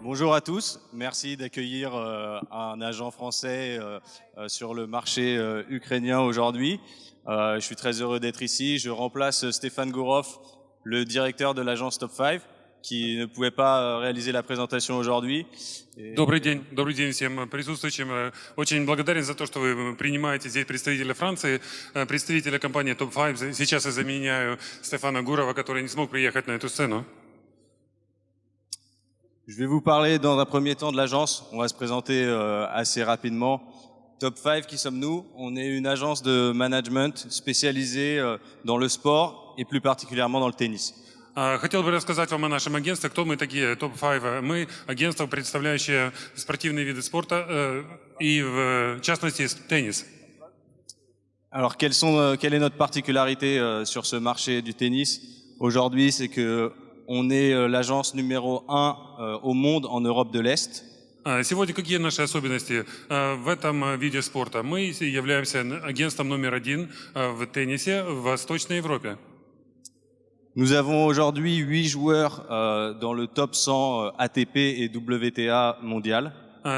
Bonjour à tous, merci d'accueillir un agent français sur le marché ukrainien aujourd'hui. Je suis très heureux d'être ici. Je remplace Stéphane Gourov, le directeur de l'agence Top 5, qui ne pouvait pas réaliser la présentation aujourd'hui. Добрый день всем присутствующим. Очень благодарен за то, что вы принимаете здесь представителя Франции, представителя компании Top 5. Сейчас я заменяю Стефана Гурова, который не смог приехать на эту сцену. Je vais vous parler dans un premier temps de l'agence. On va se présenter assez rapidement. Top 5, qui sommes-nous? On est une agence de management spécialisée dans le sport et plus particulièrement dans le tennis. Хотел бы рассказать вам о нашем агентстве, кто мы такие, Top 5. Мы агентство, представляющее спортивные виды спорта и, в частности, теннис. Alors, quelle est notre particularité sur ce marché du tennis aujourd'hui? C'est que on est l'agence numéro 1 au monde en Europe de l'Est. Сегодня какие наши особенности в этом виде спорта? Мы являемся агентством номер 1 в теннисе в Восточной Европе. Nous avons aujourd'hui 8 joueurs dans le top 100 ATP et WTA mondial.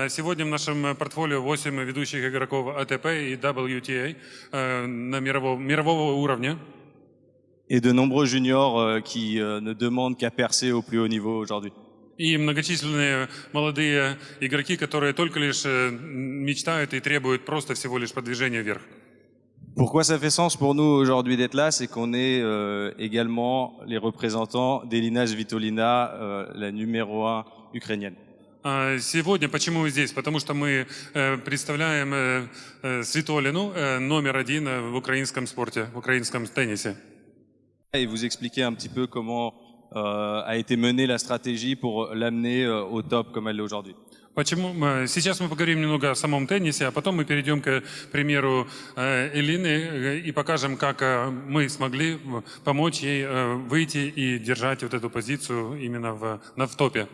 Сегодня в нашем портфолио 8 ведущих игроков АТП и WTA мирового уровня. Et de nombreux juniors qui ne demandent qu'à percer au plus haut niveau aujourd'hui. И многочисленные молодые игроки, которые только лишь мечтают и требуют просто всего лишь продвижения вверх. Pourquoi ça fait sens pour nous aujourd'hui d'être là? C'est qu'on est également les représentants d'Elina Svitolina, la numéro 1 ukrainienne. Сегодня почему вы здесь? Потому что мы представляем Свитолину, номер 1 в украинском спорте, в украинском теннисе. Et vous expliquer un petit peu comment a été menée la stratégie pour l'amener au top comme elle l'est aujourd'hui. Сейчас мы поговорим немного о самом теннисе, а потом мы перейдем к примеру Элины и покажем, как мы смогли помочь ей выйти и держать вот эту позицию именно в топе.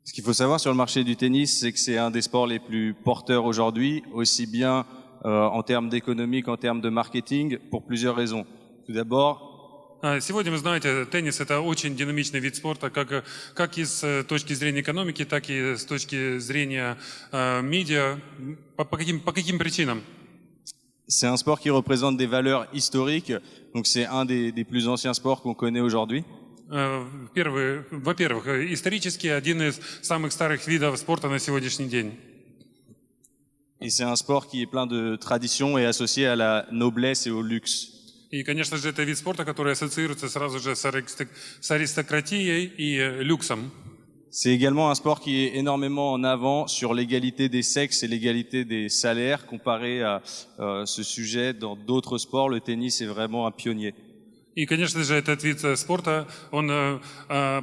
Ce qu'il faut savoir sur le marché du tennis, c'est que c'est un des sports les plus porteurs aujourd'hui, aussi bien en termes d'économie qu'en termes de marketing, pour plusieurs raisons. Tout d'abord, сегодня, вы знаете, теннис – это очень динамичный вид спорта, как и с точки зрения экономики, так и с точки зрения медиа. По каким причинам? C'est un sport qui représente des valeurs historiques, donc c'est un des plus anciens sports qu'on connaît aujourd'hui. Во-первых, исторически один из самых старых видов спорта на сегодняшний день. Et c'est un sport qui est plein de traditions et associé à la noblesse et au luxe. И, конечно же, это вид спорта, который ассоциируется сразу же с аристократией и люксом. C'est également un sport qui est énormément en avant sur l'égalité des sexes et l'égalité des salaires. Comparé à ce sujet dans d'autres sports, le tennis est vraiment un pionnier. И, конечно же, этот вид спорта, он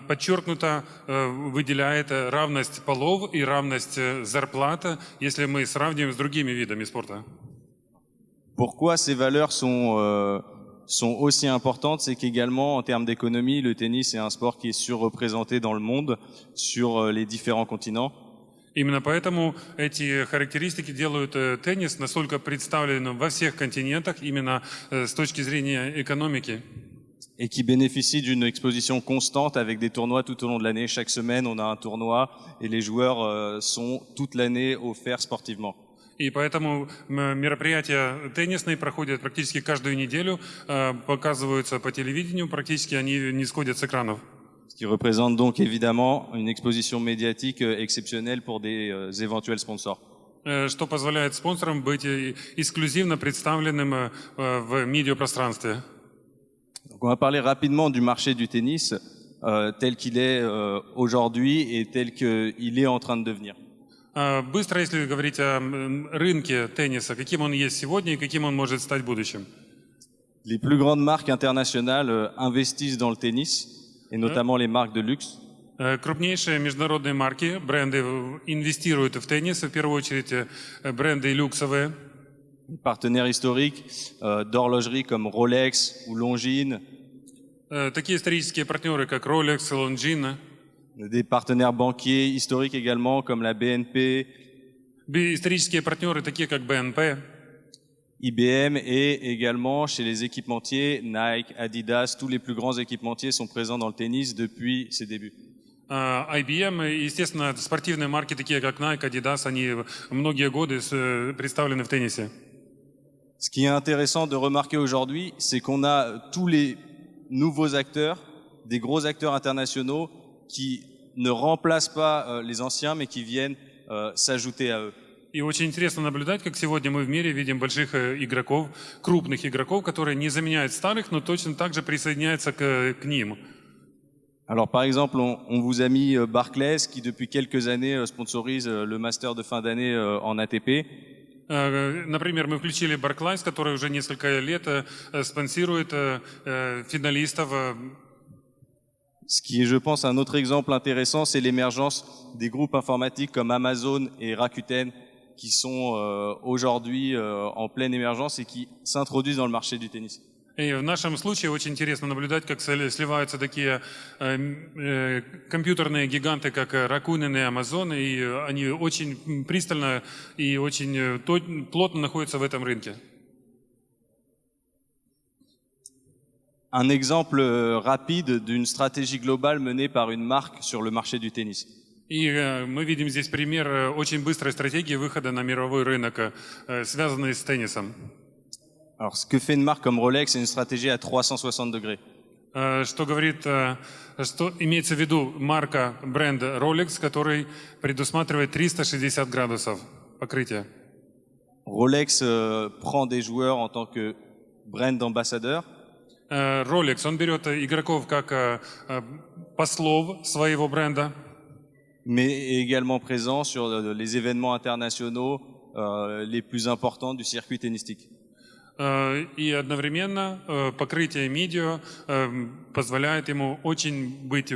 подчеркнуто выделяет равность полов и равность зарплат, если мы сравниваем с другими видами спорта. Pourquoi ces valeurs sont aussi importantes? C'est qu'également, en termes d'économie, le tennis est un sport qui est surreprésenté dans le monde, sur les différents continents. Именно поэтому эти характеристики делают теннис настолько представленным во всех континентах, именно с точки зрения экономики. Et qui bénéficie d'une exposition constante avec des tournois tout au long de l'année. Chaque semaine, on a un tournoi et les joueurs sont toute l'année offerts sportivement. И поэтому мероприятия теннисные проходят практически каждую неделю, показываются по телевидению, практически они не сходят с экранов. Ce qui représente donc évidemment une exposition médiatique exceptionnelle pour des éventuels sponsors. Что позволяет спонсорам быть эксклюзивно представленным в медиапространстве. Donc on va parler rapidement du marché du tennis tel qu'il est aujourd'hui et tel qu'il est en train de devenir. Быстро, если говорить о рынке тенниса, каким он есть сегодня и каким он может стать в будущем. Les plus grandes marques internationales investissent dans le tennis, et notamment les marques de luxe. Крупнейшие международные марки, бренды инвестируют в теннис, в первую очередь бренды люксовые. Partenaires historiques d'horlogerie comme Rolex ou Longines. Такие исторические партнеры, как Rolex, Longines. Des partenaires banquiers historiques également comme la BNP. Исторические партнеры, такие как BNP. IBM et également chez les équipementiers, Nike, Adidas, tous les plus grands équipementiers sont présents dans le tennis depuis ses débuts. IBM, и, естественно, спортивные марки, такие как Nike, Adidas, они многие годы представлены в теннисе. Ce qui est intéressant de remarquer aujourd'hui, c'est qu'on a tous les nouveaux acteurs, des gros acteurs internationaux qui ne remplacent pas les anciens, mais qui viennent s'ajouter à eux. И очень интересно наблюдать, как сегодня мы в мире видим больших игроков, крупных игроков, которые не заменяют старых, но точно так же присоединяются к ним. Alors par exemple, on vous a mis Barclays qui depuis quelques années sponsorise le master de fin d'année en ATP. Например, мы включили Barclays, который уже несколько лет спонсирует финалистов. Ce qui est, je pense, un autre exemple intéressant, c'est l'émergence des groupes informatiques comme Amazon et Rakuten qui sont aujourd'hui en pleine émergence et qui s'introduisent dans le marché du tennis. И в нашем случае очень интересно наблюдать, как сливаются такие компьютерные гиганты, как Rakuten и Amazon, и они очень пристально и очень плотно находятся в этом рынке. Un exemple rapide d'une stratégie globale menée par une marque sur le marché du tennis. И мы видим здесь пример очень быстрой стратегии выхода на мировой рынок, связанной с теннисом. Alors, ce que fait une marque comme Rolex, c'est une stratégie à 360 degrés. Что говорит, что имеется в виду марка, бренд Rolex, который предусматривает 360 градусов покрытия. Rolex prend des joueurs en tant que brand ambassadeur. Rolex, он берет игроков как послов своего бренда. Mais est également présent sur les événements internationaux les plus importants du circuit tennistique. И одновременно покрытие медиа позволяет ему очень быть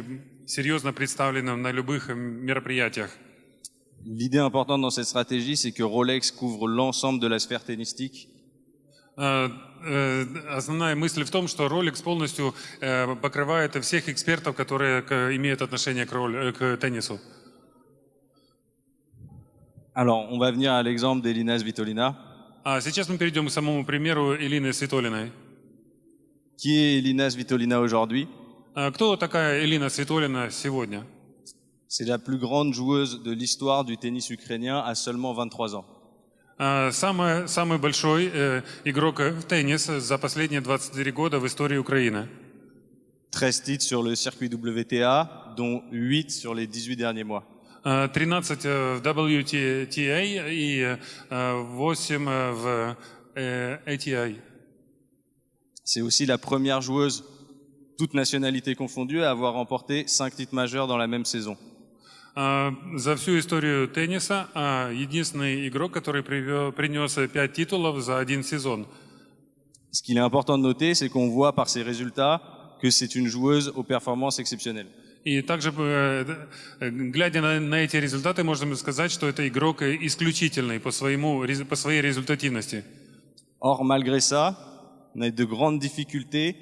серьезно представленным на любых мероприятиях. L'idée importante dans cette stratégie, c'est que Rolex couvre l'ensemble de la sphère tennistique. Основная мысль в том, что Rolex полностью покрывает всех экспертов, которые имеют отношение к теннису. Alors, on va venir à l'exemple d'Elina Svitolina. А сейчас мы перейдем к самому примеру Элины Свитолиной. Qui est Elina Svitolina aujourd'hui? Кто такая Элина Свитолина сегодня? C'est la plus grande joueuse de l'histoire du tennis ukrainien à seulement 23 ans. Самый большой игрок в теннис за последние 23 года в истории Украины. 13 titres sur le circuit WTA, dont 8 sur les 18 derniers mois. 13 в WTA и 8 в ATI. C'est aussi la première joueuse, toute nationalité confondue, à avoir remporté 5 titres majeurs dans la même saison. За всю историю тенниса единственный игрок, который принес 5 титулов за один сезон. Ce qu'il est important de noter, c'est qu'on voit par ses résultats que c'est une joueuse aux performances exceptionnelles. И также, глядя на эти результаты, можно сказать, что это игрок исключительный по своей результативности. Or, malgré ça, on a eu de grandes difficultés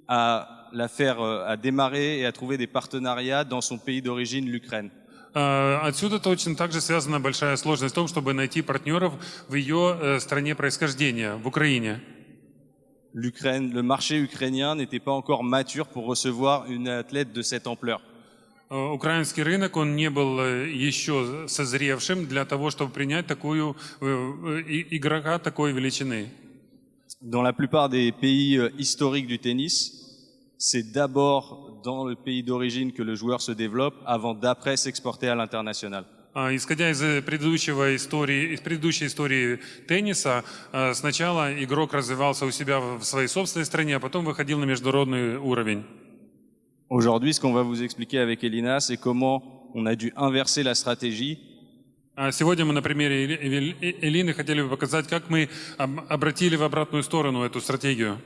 à la faire à démarrer et à trouver des partenariats dans son pays d'origine, l'Ukraine. Отсюда точно также связана большая сложность в том, чтобы найти партнеров в ее стране происхождения, в Украине. L'Ukraine, le marché ukrainien n'était pas encore mature pour recevoir une athlète de cette ampleur. Украинский рынок, он не был еще созревшим для того, чтобы принять такую игрока такой величины. Dans la plupart des pays historiques du tennis, c'est d'abord dans le pays d'origine que le joueur se développe avant d'après s'exporter à l'international. Исходя из предыдущей истории тенниса, сначала игрок развивался у себя в своей собственной стране, а потом выходил на международный уровень. Aujourd'hui, ce qu'on va vous expliquer avec Elina, c'est comment on a dû inverser la stratégie. Сегодня мы на примере Элины хотели бы показать, как мы обратили в обратную сторону эту стратегию.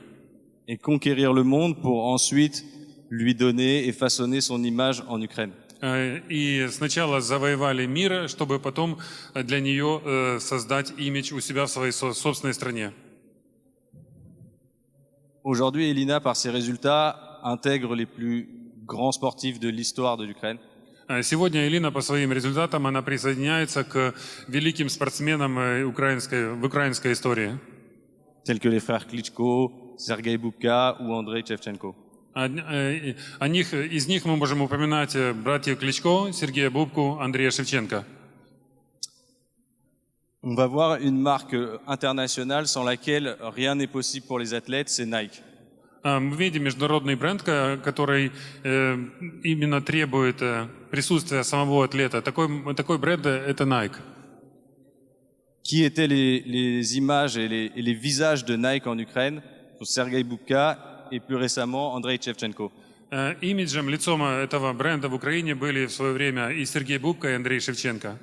Et conquérir le monde pour ensuite lui donner et façonner son image en Ukraine. И сначала завоевали мир, чтобы потом для нее создать имидж у себя в своей собственной стране. Aujourd'hui, Elina, par ses résultats, intègre les plus grands sportifs de l'histoire de l'Ukraine. Сегодня Элина по своим результатам она присоединяется к великим спортсменам в украинской истории. Tels que les frères Klitschko, Sergei Bubka ou Andrei Shevchenko. Из них мы можем упоминать братьев Кличко, Сергея Бубку, Андрея Шевченко. On va voir une marque internationale sans laquelle rien n'est possible pour les athlètes, c'est Nike. Мы видим международный бренд, который именно требует присутствия самого атлета. Такой бренд – это Nike. Qui étaient les images et les visages de Nike en Ukraine? Sergei Bubka et plus récemment Andrei Shevchenko. Имиджем, лицом этого бренда в Украине были в свое время и Сергей Бубка, и Андрей Шевченко.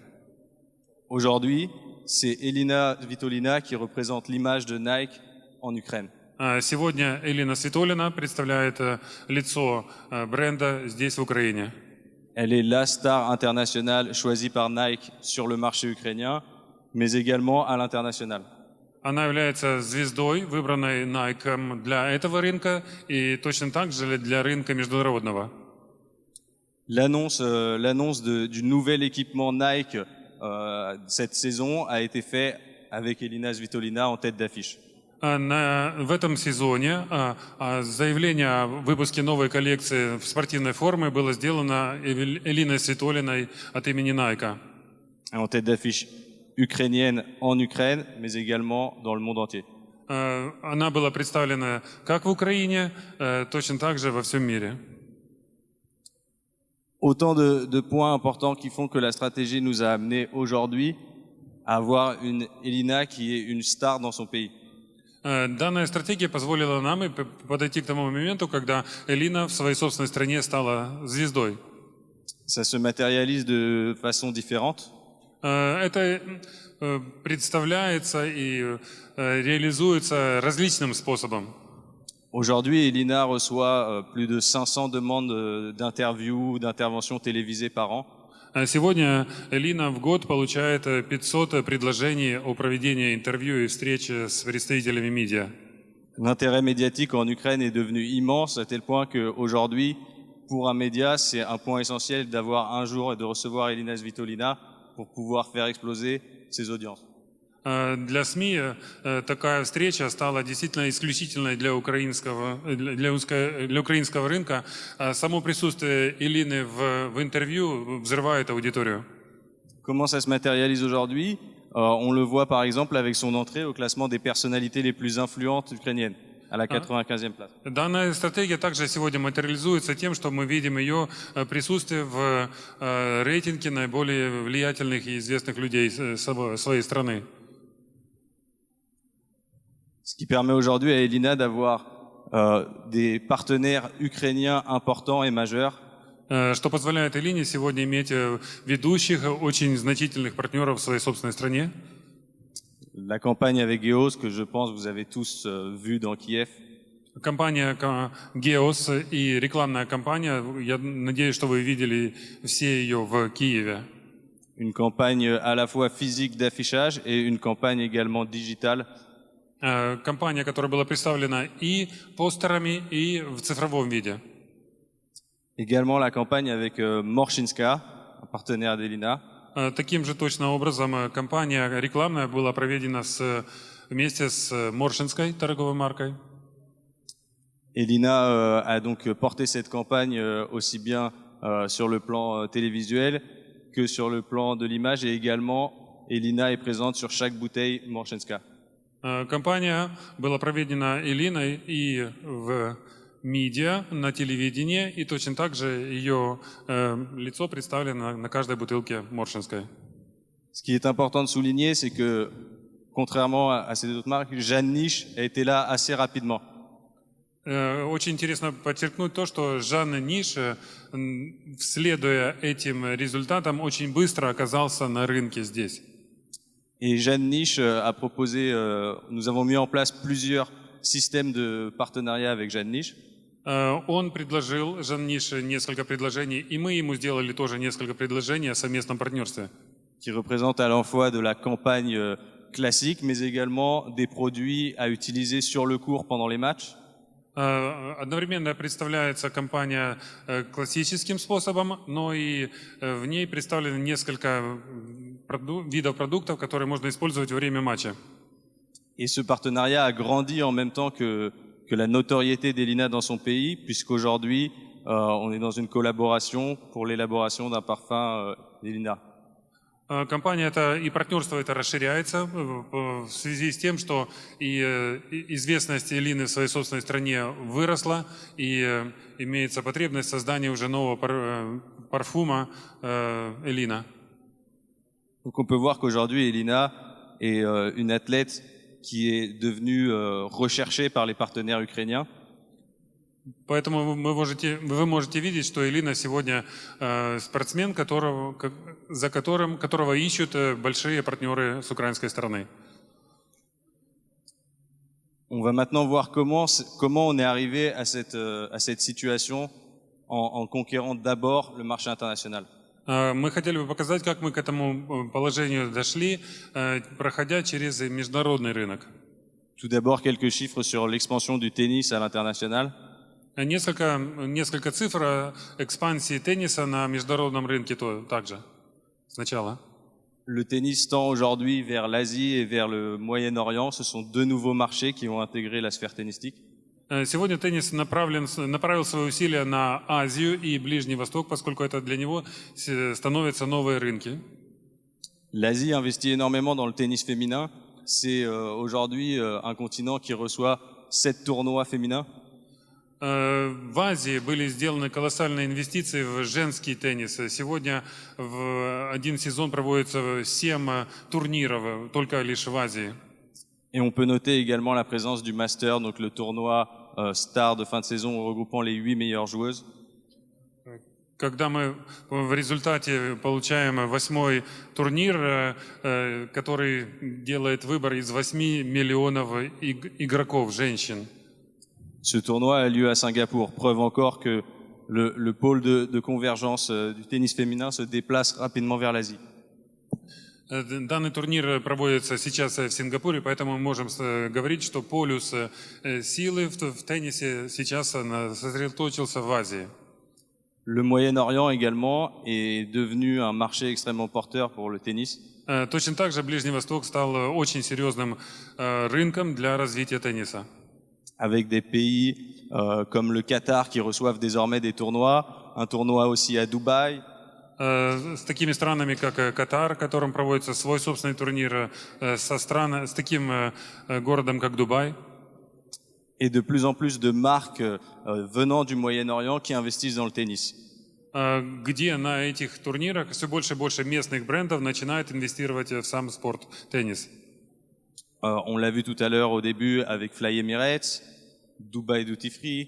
Aujourd'hui, c'est Elina Svitolina qui représente l'image de Nike en Ukraine. Сегодня Элина Свитолина представляет лицо бренда здесь, в Украине. Elle est la star internationale choisie par Nike sur le marché ukrainien, mais également à l'international. Она является звездой, выбранной Nike для этого рынка и точно так же для рынка международного. L'annonce du nouvel équipement Nike cette saison a été faite avec Elina Svitolina en tête d'affiche. В этом сезоне заявление о выпуске новой коллекции в спортивной форме было сделано Элиной Свитолиной от имени Nike. En tête d'affiche ukrainienne en Ukraine, mais également dans le monde entier. Она была представлена как в Украине, точно так же во всем мире. Autant de points importants qui font que la stratégie nous a amené aujourd'hui à avoir une Elina qui est une star dans son pays. Данная стратегия позволила нам подойти к тому моменту, когда Элина в своей собственной стране стала звездой. Ça se matérialise de façon différente. Это представляется и реализуется различным способом. Aujourd'hui, Elina reçoit plus de 500 demandes d'interviews, d'interventions télévisées par an. Сегодня Элина в год получает 500 предложений о проведении интервью и встреч с представителями медиа. L'intérêt médiatique en Ukraine est devenu immense à tel point qu'aujourd'hui, pour un média, c'est un point essentiel d'avoir un jour et de recevoir Elina Svitolina pour pouvoir faire exploser ses audiences. Для СМИ такая встреча стала действительно исключительной для украинского рынка. Само присутствие Элины в интервью взрывает аудиторию. Comment ça se matérialise aujourd'hui? On le voit par exemple avec son entrée au classement des personnalités les plus influentes ukrainiennes, à la 95e place. Данная стратегия также сегодня материализуется тем, что мы видим ее присутствие в рейтинге наиболее влиятельных и известных людей своей страны. Ce qui permet aujourd'hui à Elina d'avoir des partenaires ukrainiens importants et majeurs. Что позволяет Элине сегодня иметь ведущих, очень значительных партнеров в своей собственной стране. La campagne avec Geos, que je pense vous avez tous vu dans Kiev. Компания Geos и рекламная кампания, я надеюсь, что вы видели все ее в Киеве. Une campagne à la fois physique d'affichage et une campagne également digitale. Компания, которая была представлена и постерами, и в цифровом виде. Également la campagne avec Morshinska, un partenaire d'Elina. Таким же точно образом кампания рекламная была проведена вместе с Моршинской торговой маркой. Elina a donc porté cette campagne aussi bien sur le plan télévisuel que sur le plan de l'image et également Elina est présente sur chaque bouteille Morshinska. Кампания была проведена Элиной и в медиа, на телевидении, и точно так же ее лицо представлено на каждой бутылке Моршинской. Ce qui est important de souligner, c'est que, contrairement à ces autres marques, Jeanne Niche a été là assez rapidement. Очень интересно подчеркнуть то, что Жанна Ниш, следуя этим результатам, очень быстро оказался на рынке здесь. Et Jeanne Niche a proposé, nous avons mis en place plusieurs systèmes de partenariat avec Jeanne Niche. Он предложил Жан Ниш несколько предложений, и мы ему сделали тоже несколько предложений о совместном партнерстве. Qui représente à la fois de la campagne classique, mais également des produits à utiliser sur le court pendant les matchs. Одновременно представляется компания классическим способом, но и в ней представлены несколько видов продуктов, которые можно использовать во время матча. Et ce partenariat a grandi en même temps que que la notoriété d'Elina dans son pays, puisqu'aujourd'hui, on est dans une collaboration pour l'élaboration d'un parfum Elina. Компания это и партнерство это расширяется в связи с тем, что известность Элины в своей собственной стране выросла, и имеется потребность в создании уже нового парфюма Элина. Donc on peut voir qu'aujourd'hui, Elina est une athlète qui est devenue recherchée par les partenaires ukrainiens. Поэтому вы можете видеть, что Элина сегодня спортсмен, которого ищут большие партнеры с украинской стороны. On va maintenant voir comment on est arrivé à cette situation en conquérant d'abord le marché international. Мы хотели бы показать, как мы к этому положению дошли, проходя через международный рынок. Tout d'abord, quelques chiffres sur l'expansion du tennis à l'international. Несколько цифр экспансии тенниса на международном рынке также сначала. Le tennis tend aujourd'hui vers l'Asie et vers le Moyen-Orient. Ce sont deux nouveaux marchés qui ont intégré la sphère tennistique. Сегодня теннис направил свои усилия на Азию и Ближний Восток, поскольку это для него становятся новые рынки. L'Asie investit énormément dans le tennis féminin. C'est aujourd'hui un continent qui reçoit 7 tournois féminins. В Азии были сделаны колоссальные инвестиции в женский теннис. Сегодня в один сезон проводится 7 турниров, только лишь в Азии. Et on peut noter également la présence du Master, donc le tournoi star de fin de saison regroupant les 8 meilleures joueuses. Когда мы в результате получаем 8-й турнир, который делает выбор из 8 миллионов игроков, женщин. Ce tournoi a lieu à Singapour. Preuve encore que le pôle de convergence du tennis féminin se déplace rapidement vers l'Asie. Данный турнир проводится сейчас в Сингапуре, поэтому мы можем говорить, что полюс силы в теннисе сейчас сосредоточился в Азии. Le Moyen-Orient également est devenu un marché extrêmement porteur pour le tennis. Точно так же Ближний Восток стал очень серьезным рынком для развития тенниса. Avec des pays comme le Qatar qui reçoivent désormais des tournois, un tournoi aussi à Dubaï. С такими странами, как Катар, в котором проводится свой собственный турнир, с таким городом, как Дубай. Et de plus en plus de marques venant du Moyen-Orient qui investissent dans le tennis. Где на этих турнирах все больше и больше местных брендов начинают инвестировать в сам спорт теннис. On l'a vu tout à l'heure au début avec Fly Emirates, Dubai Duty Free,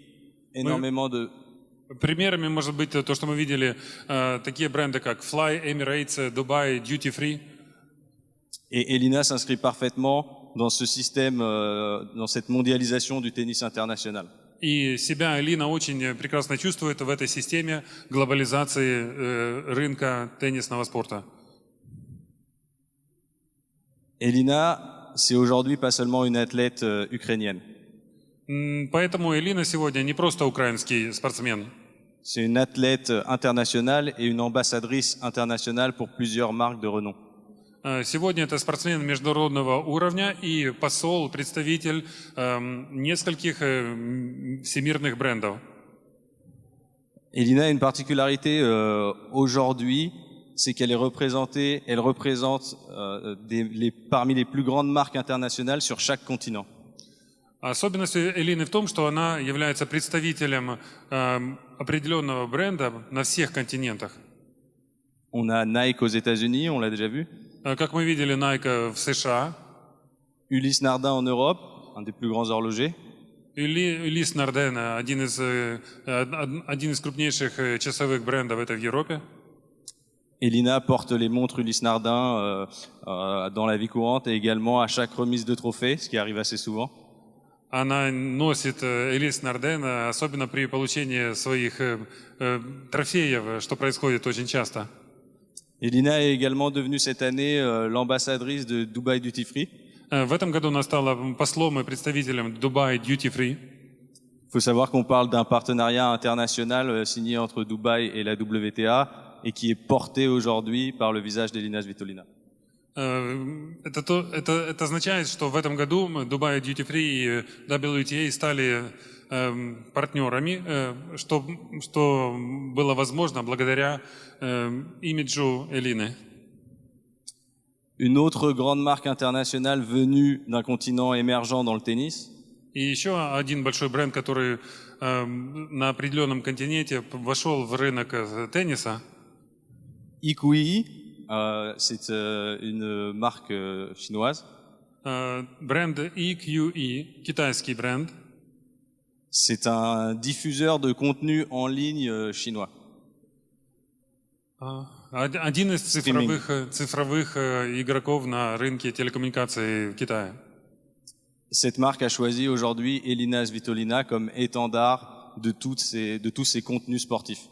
énormément de... Примерами может быть то, что мы видели, такие бренды, как Fly, Emirates, Dubai, Duty Free. Et Elina s'inscrit parfaitement dans ce système, dans cette mondialisation du tennis international. И себя Элина очень прекрасно чувствует в этой системе глобализации рынка теннисного спорта. Elina, c'est aujourd'hui pas seulement une athlète ukrainienne. Поэтому Элина сегодня не просто украинский спортсмен. C'est une athlète internationale et une ambassadrice internationale pour plusieurs marques de renom. Сегодня это спортсмен международного уровня и посол, представитель нескольких всемирных брендов. Elina a une particularité aujourd'hui, c'est qu'elle elle représente parmi les plus grandes marques internationales sur chaque continent. Особенность Элины в том, что она является представителем определенного бренда на всех континентах. On a Nike aux États-Unis, on l'a déjà vu. Как мы видели, Nike в США. Ulysse Nardin en Europe, un des plus grands horlogers. Ulysse Nardin, один из крупнейших часовых брендов это в Европе. Elina porte les montres Ulysse Nardin dans la vie courante et également à chaque remise de trophée, ce qui arrive assez souvent. Она носит Ulysse Nardin, особенно при получении своих трофеев, что происходит очень часто. Elina est également devenue cette année l'ambassadrice de Dubai Duty Free. В этом году она стала послом и представителем Dubai Duty Free. Il faut savoir qu'on parle d'un partenariat international signé entre Dubaï et la WTA et qui est porté aujourd'hui par le visage d'Elina Svitolina. Это означает, что в этом году Dubai Duty Free и WTA стали партнерами, что было возможно благодаря имиджу Элины. Une autre grande marque internationale venue d'un continent émergent dans le tennis, И еще один большой бренд, который на определенном континенте вошел в рынок тенниса, Ikuii, c'est une marque chinoise. бренд EQE, китайский бренд. C'est un diffuseur de contenu en ligne chinois. Один из Стриминг. цифровых игроков на рынке телекоммуникаций в Китае. Cette marque a choisi aujourd'hui Elina Svitolina comme étendard de tous ces contenus sportifs.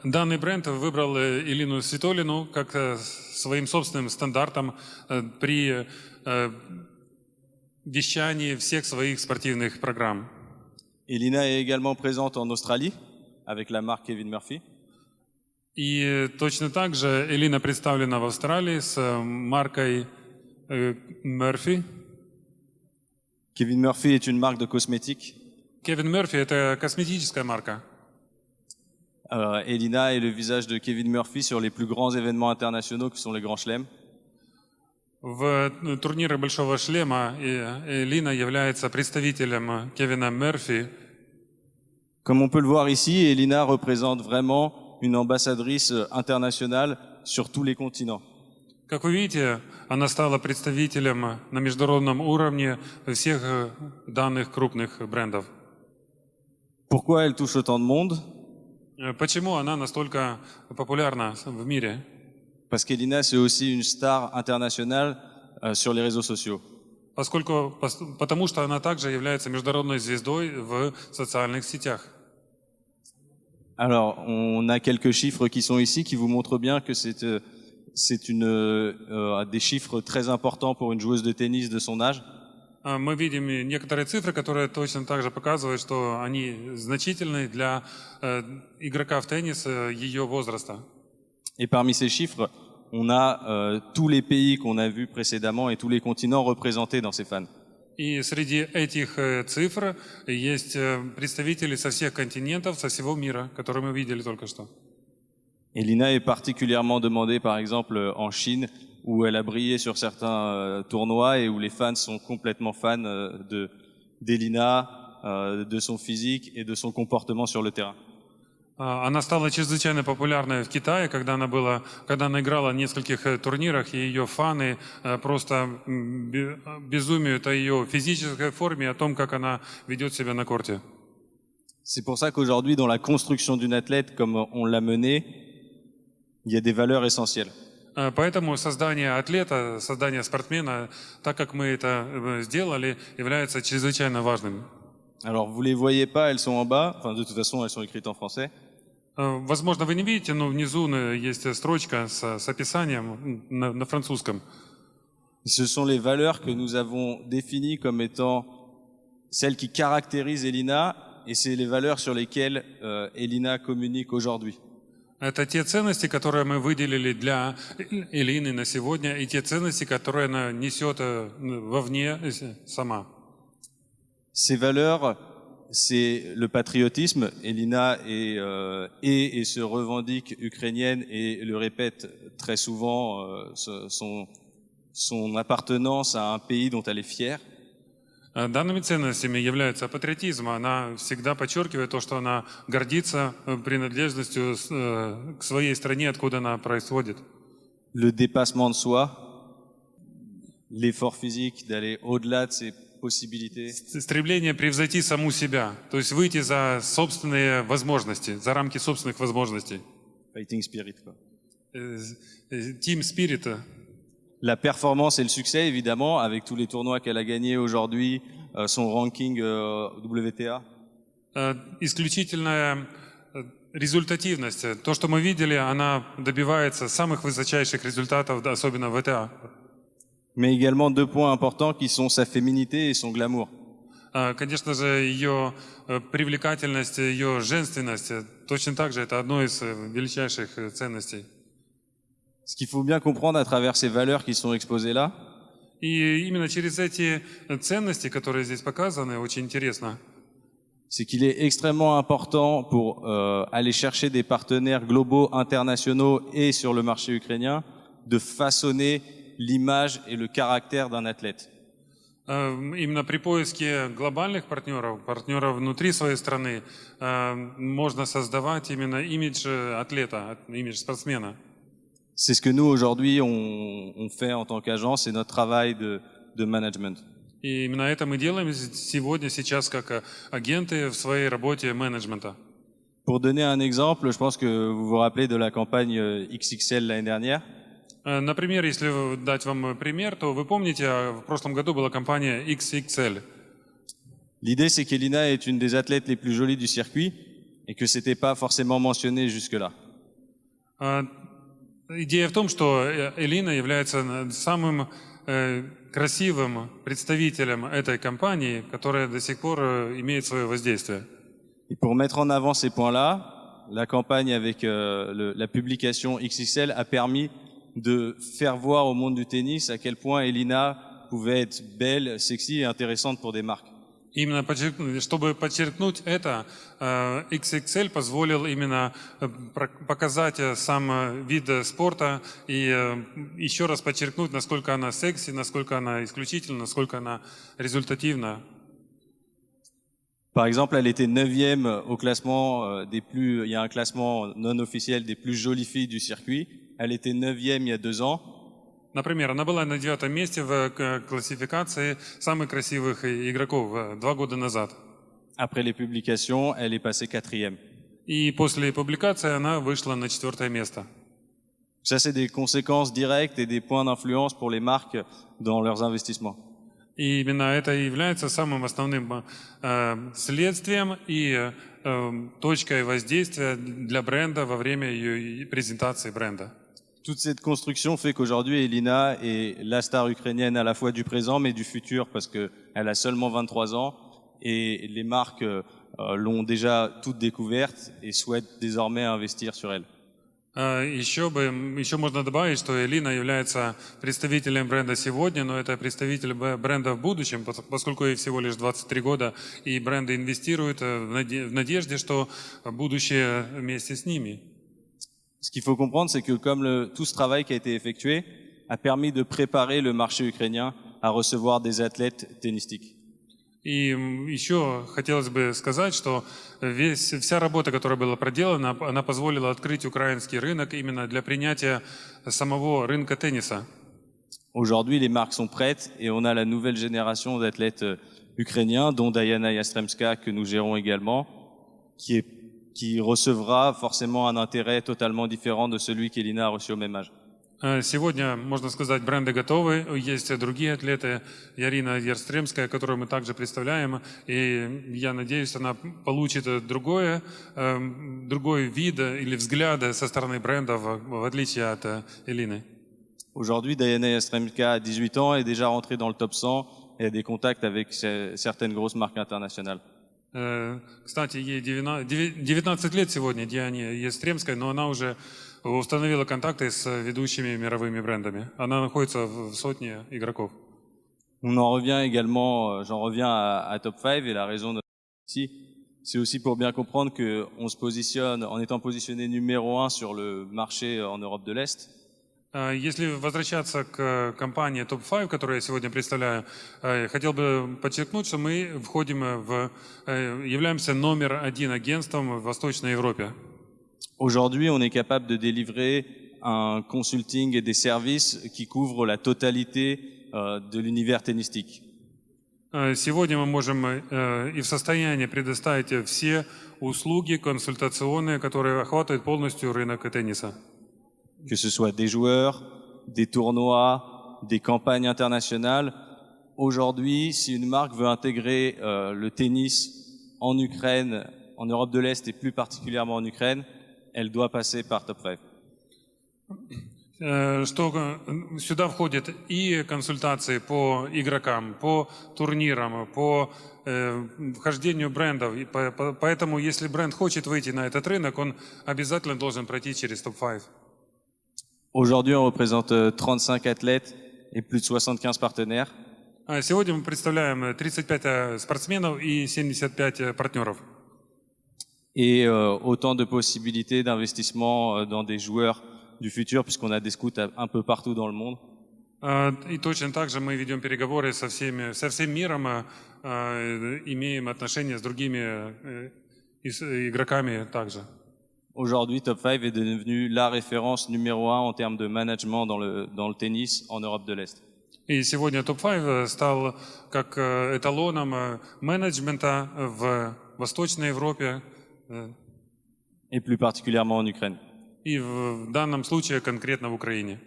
Данный бренд выбрал Элину Свитолину как своим собственным стандартом при вещании всех своих спортивных программ. Elina est également présente en Australie avec la marque Kevin Murphy. И точно так же Элина представлена в Австралии с маркой Murphy. Kevin Murphy est une marque de cosmétiques. Kevin Murphy — это косметическая марка. Elina est le visage de Kevin Murphy sur les plus grands événements internationaux qui sont les grands chelems. В турнире Большого шлема Элина является представителем Кевина Мерфи. Comme on peut le voir ici, Elina représente vraiment une ambassadrice internationale sur tous les continents. Как вы видите, она стала представителем на международном уровне всех данных крупных брендов. Pourquoi elle touche autant de monde? Почему она настолько популярна в мире? Parce qu'Elina, c'est aussi une star internationale sur les réseaux sociaux. Потому что она также является международной звездой в социальных сетях. Alors, on a quelques chiffres qui sont ici qui vous montrent bien que c'est des chiffres très importants pour une joueuse de tennis de son âge. Мы видим некоторые цифры, которые точно так же показывают, что они значительны для игрока в теннис ее возраста. Et parmi ces chiffres, on a tous les pays qu'on a vus précédemment et tous les continents représentés dans ces fans. И среди этих цифр есть представители со всех континентов, со всего мира, которые мы видели только что. Elina est particulièrement demandée, par exemple, en Chine, où elle a brillé sur certains tournois et où les fans sont complètement fans d'Elina, de son physique et de son comportement sur le terrain. Она стала чрезвычайно популярной в Китае, когда она играла на нескольких турнирах, и ее фаны просто безумеют о ее физической форме и о том, как она ведет себя на корте. C'est pour ça qu'aujourd'hui, dans la construction d'une athlète comme on l'a menée, il y a des valeurs essentielles. Поэтому создание атлета, создание спортсмена, так как мы это сделали, является чрезвычайно важным. Alors, vous les voyez pas, elles sont en bas. Enfin, de toute façon, elles sont écrites en français. Возможно, вы не видите, но внизу есть строчка с описанием на французском. Ce sont les valeurs que nous avons définies comme étant celles qui caractérisent Elina, et c'est les valeurs sur lesquelles Elina communique aujourd'hui. Это те ценности, которые мы выделили для Элины на сегодня, и те ценности, которые она несет вовне сама. Ces valeurs, c'est le patriotisme. Elina est et se revendique ukrainienne et le répète très souvent son appartenance à un pays dont elle est fière. Данными ценностями является патриотизм. Она всегда подчеркивает то, что она гордится принадлежностью к своей стране, откуда она происходит. Le dépassement de soi, l'effort physique d'aller au-delà de ses possibilités. Стремление превзойти саму себя, то есть выйти за собственные возможности, за рамки собственных возможностей. Fighting spirit, quoi. Team spirit. La performance et le succès, évidemment, avec tous les tournois qu'elle a gagnés aujourd'hui, son ranking WTA. Исключительная результативность. То, что мы видели, она добивается самых высочайших результатов, особенно в ВТА. Mais également deux points importants qui sont sa féminité et son glamour. Конечно же, ее привлекательность, ее женственность, точно так же это одно из величайших ценностей. Ce qu'il faut bien comprendre à travers ces valeurs qui sont exposées là, И именно через эти ценности, которые здесь показаны, очень интересно, c'est qu'il est extrêmement important pour aller chercher des partenaires globaux, internationaux et sur le marché ukrainien, de façonner l'image et le caractère d'un athlète. Именно при поиске глобальных партнеров, партнеров внутри своей страны, можно создавать именно имидж атлета, имидж спортсмена. C'est ce que nous aujourd'hui on fait en tant qu'agence, c'est notre travail de management. И именно это мы делаем сегодня, сейчас, как агенты в своей работе менеджмента. Pour donner un exemple, je pense que vous vous rappelez de la campagne XXL l'année dernière. Например, если дать вам пример, то вы помните, в прошлом году была компания XXL. L'idée, c'est qu'Elina est une des athlètes les plus jolies du circuit et que c'était pas forcément mentionné jusque-là. Идея в том, что Элина является самым красивым представителем этой компании, которая до сих пор имеет свое воздействие. Et pour mettre en avant ces points-là, la campagne avec la publication XXL a permis de faire voir au monde du tennis à quel point Elina pouvait être belle, sexy et intéressante pour des marques. Именно чтобы подчеркнуть это, XXL позволил именно показать сам вид спорта и еще раз подчеркнуть, насколько она секси, насколько она исключительна, насколько она результативна. Par exemple, elle était 9e au classement il y a un classement non officiel des plus jolies filles du circuit. Elle était 9e il y a 2 ans. Например, она была на 9-м месте в классификации самых красивых игроков 2 года назад. Après les publications, elle est passée 4e. И после публикации она вышла на 4-е место. Ça, c'est des conséquences directes et des points d'influence pour les marques dans leurs investissements. И именно это и является самым основным следствием и точкой воздействия для бренда во время ее презентации бренда. Toute cette construction fait qu'aujourd'hui, Elina est la star ukrainienne à la fois du présent mais du futur parce qu'elle a seulement 23 ans et les marques l'ont déjà toutes découverte et souhaitent désormais investir sur elle. Еще можно добавить, что Элина является представителем бренда сегодня, но это представитель бренда в будущем, поскольку ей всего лишь 23 года, и бренды инвестируют в надежде, что будущее вместе с ними. Ce qu'il faut comprendre, c'est que comme tout ce travail qui a été effectué a permis de préparer le marché ukrainien à recevoir des athlètes tennistiques. И еще хотелось бы сказать, что вся работа, которая была проделана, она позволила открыть украинский рынок именно для принятия самого рынка тенниса. Aujourd'hui, les marques sont prêtes et on a la nouvelle génération d'athlètes ukrainiens, dont Diana Yastremska, que nous gérons également, qui recevra forcément un intérêt totalement différent de celui qu'Elina a reçu au même âge. Сегодня, можно сказать, бренды готовы. Есть другие атлеты, Ярина Ярстремская, которую мы также представляем. И я надеюсь, она получит другой вид или взгляд со стороны брендов, в отличие от Элины. Aujourd'hui, Diana Yastremska a 18 ans et est déjà rentrée dans le top 100 et a des contacts avec certaines grosses marques internationales. Кстати, ей 19 лет сегодня, Диане Ястремской, но она уже установила контакты с ведущими мировыми брендами. Она находится в сотне игроков. J'en reviens à Top 5 et la raison de ici, c'est aussi pour bien comprendre que on se positionne, en étant positionné numéro 1 sur le marché en Europe de l'Est. Если возвращаться к компании Top 5, которую я сегодня представляю, хотел бы подчеркнуть, что мы являемся номер 1 агентством в Восточной Европе. Aujourd'hui, on est capable de délivrer un consulting et des services qui couvrent la totalité de l'univers tennistique. Сегодня мы можем и в состоянии предоставить все услуги консультационные, которые охватывают полностью рынок тенниса. Que ce soit des joueurs, des tournois, des campagnes internationales. Aujourd'hui, si une marque veut intégrer le tennis en Ukraine, en Europe de l'Est et plus particulièrement en Ukraine, elle doit passer par Top 5. Что сюда входят и консультации по игрокам, по турнирам, по вхождению брендов. И поэтому, если бренд хочет выйти на этот рынок, он обязательно должен пройти через Top 5. Aujourd'hui, on représente 35 athlètes et plus de 75 partenaires. Сегодня мы представляем 35 спортсменов и 75 партнеров. Et autant de possibilités d'investissement dans des joueurs du futur, puisqu'on a des scouts un peu partout dans le monde. И точно так же мы ведем переговоры со всем миром, имеем отношения с другими игроками также. Aujourd'hui, Top 5 est devenu la référence numéro 1 en termes de management dans le tennis en Europe de l'Est. И сегодня топ-5 стал как эталоном менеджмента в Восточной Европе. Et plus particulièrement en Ukraine. И в данном случае конкретно в Украине.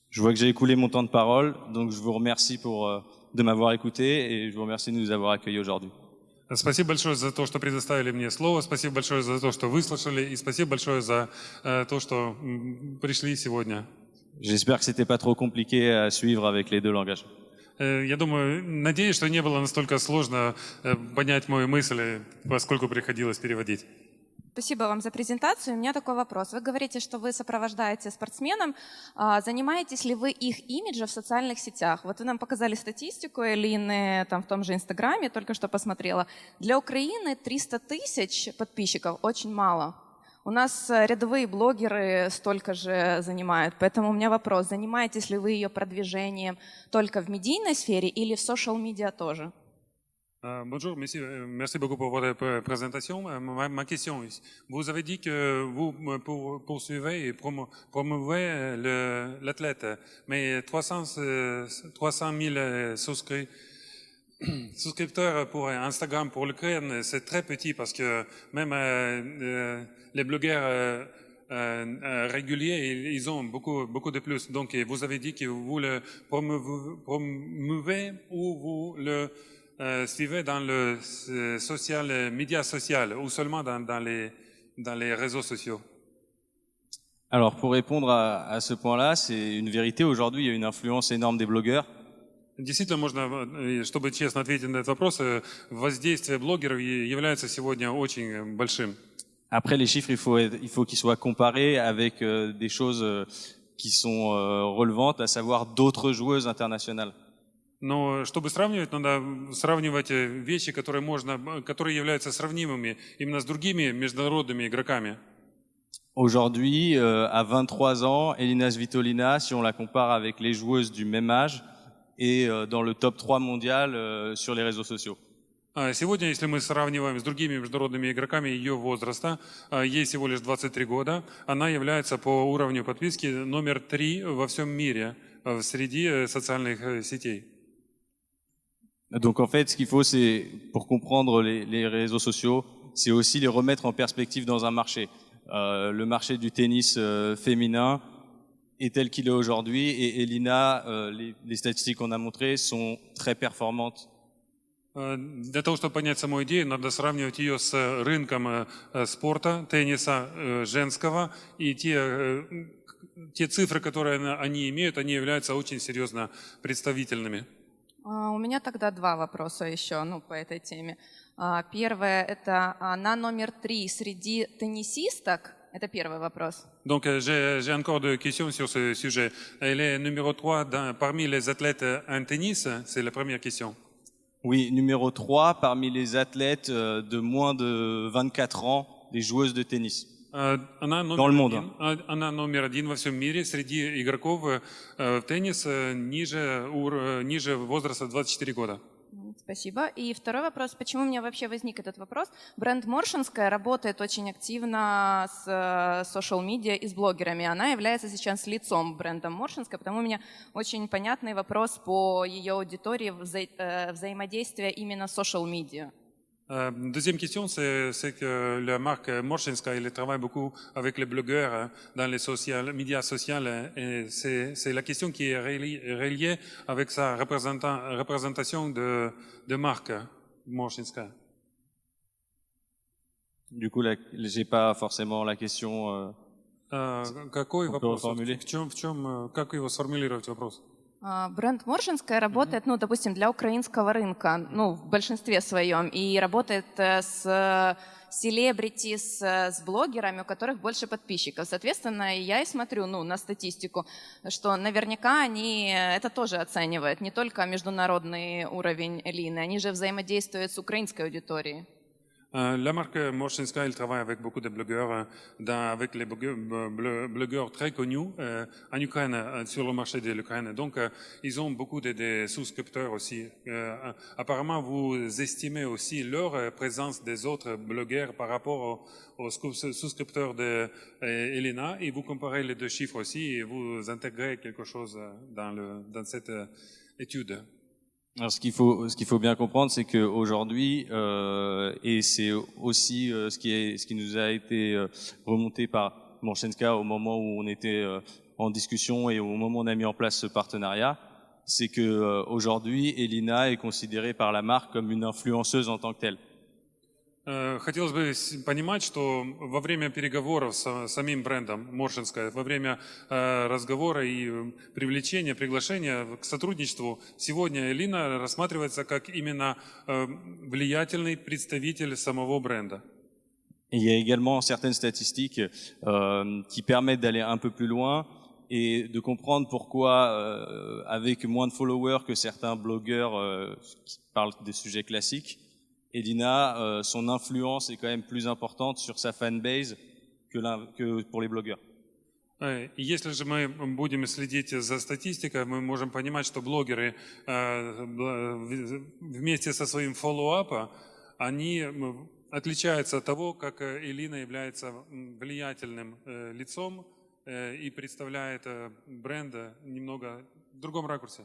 Je vois que j'ai écoulé mon temps de parole, donc je vous remercie de m'avoir écouté et je vous remercie de nous avoir accueillis aujourd'hui. Спасибо большое за то, что предоставили мне слово, спасибо большое за то, что выслушали, и спасибо большое за то, что пришли сегодня. J'espère que c'était pas trop compliqué à suivre avec les deux langages. Я думаю, надеюсь, что не было настолько сложно понять мою мысль, поскольку приходилось переводить. Спасибо вам за презентацию. У меня такой вопрос. Вы говорите, что вы сопровождаете спортсменам. Занимаетесь ли вы их имиджем в социальных сетях? Вот вы нам показали статистику Элины там, в том же Инстаграме, только что посмотрела. Для Украины 300 тысяч подписчиков очень мало. У нас рядовые блогеры столько же занимают. Поэтому у меня вопрос. Занимаетесь ли вы ее продвижением только в медийной сфере или в social-медиа тоже? Bonjour, merci beaucoup pour votre présentation. Ma question est, vous avez dit que vous poursuivez et promouvez l'athlète, mais 300 000 souscripteurs pour Instagram, pour l'Ukraine, c'est très petit parce que même les blogueurs réguliers, ils ont beaucoup de plus. Donc, vous avez dit que vous le promouvez ou vous le suivez dans le média social ou seulement dans les réseaux sociaux? Alors, pour répondre à ce point-là, c'est une vérité. Aujourd'hui, il y a une influence énorme des blogueurs. Действительно, можно, чтобы честно ответить на этот вопрос, воздействие блогеров является сегодня очень большим. Après, les chiffres, il faut qu'ils soient comparés avec des choses qui sont relevantes, à savoir d'autres joueuses internationales. Но чтобы сравнивать, надо сравнивать вещи, которые являются сравнимыми именно с другими международными игроками. Aujourd'hui, à 23 ans, Elina Svitolina, si on la compare avec les joueuses du même âge, est dans le top 3 mondial sur les réseaux sociaux. Сегодня, если мы сравниваем с другими международными игроками ее возраста, ей всего лишь 23 года, она является по уровню подписки номер 3 во всем мире среди социальных сетей. Donc en fait, ce qu'il faut, c'est pour comprendre les réseaux sociaux, c'est aussi les remettre en perspective dans un marché. Le marché du tennis féminin est tel qu'il est aujourd'hui, et Elina, les statistiques qu'on a montrées sont très performantes. Для того, чтобы понять саму идею, надо сравнивать ее с рынком спорта, тенниса женского, и те цифры, которые они имеют, они являются очень серьезно представительными. У меня тогда два вопроса еще по этой теме. Первое – это она номер 3 среди теннисисток. Это первый вопрос. Donc, j'ai encore deux questions sur ce sujet. Elle est numéro 3 parmi les athlètes en tennis, c'est la première question. Oui, numéro 3 parmi les athlètes de moins de 24 ans, les joueuses de tennis. Dans le monde. Она номер 1 во всем мире среди игроков в теннис ниже возраста 24 года. Спасибо. И второй вопрос. Почему у меня вообще возник этот вопрос? Бренд Моршинская работает очень активно с social-медиа и с блогерами. Она является сейчас лицом бренда Моршинская, потому у меня очень понятный вопрос по ее аудитории взаимодействия именно с social-медиа. Deuxième question, c'est que la marque Morshinska, elle travaille beaucoup avec les blogueurs dans les médias sociaux, et c'est la question qui est reliée avec sa représentation de marque Morshinska. Du coup, j'ai pas forcément la question. Какой вопрос? Формулировать? В чем, как его сформулировать вопрос? Бренд Моршинская работает, допустим, для украинского рынка, в большинстве своем, и работает с селебрити с блогерами, у которых больше подписчиков. Соответственно, я и смотрю на статистику, что наверняка они это тоже оценивают, не только международный уровень Лины, они же взаимодействуют с украинской аудиторией. La marque Morshinska, elle travaille avec beaucoup de blogueurs, avec les blogueurs très connus en Ukraine, sur le marché de l'Ukraine. Donc, ils ont beaucoup de souscripteurs aussi. Apparemment, vous estimez aussi leur présence des autres blogueurs par rapport aux souscripteurs d'Elena et vous comparez les deux chiffres aussi et vous intégrez quelque chose dans cette étude. Alors, ce qu'il faut bien comprendre, c'est qu'aujourd'hui, et c'est aussi ce qui nous a été remonté par Morshinska au moment où on était en discussion et au moment où on a mis en place ce partenariat, c'est que aujourd'hui, Elina est considérée par la marque comme une influenceuse en tant que telle. Хотелось бы понимать, что во время переговоров с самим брендом Моршинская, во время разговора и привлечения, приглашения к сотрудничеству, сегодня Элина рассматривается как именно влиятельный представитель самого бренда. Et il y a également certaines statistiques qui permettent d'aller un peu plus loin et de comprendre pourquoi, avec moins de followers que certains blogueurs qui parlent des sujets classiques, Elina, son influence est quand même plus importante sur sa fanbase que pour les blogueurs. Если же мы будем следить за статистикой, мы можем понимать, что блогеры вместе со своим фоллоуапом, они отличаются от того, как Элина является влиятельным лицом и представляет бренд немного в другом ракурсе.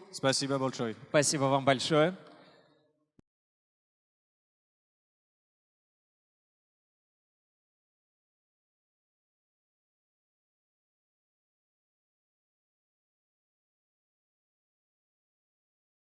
Спасибо большое. Спасибо вам большое.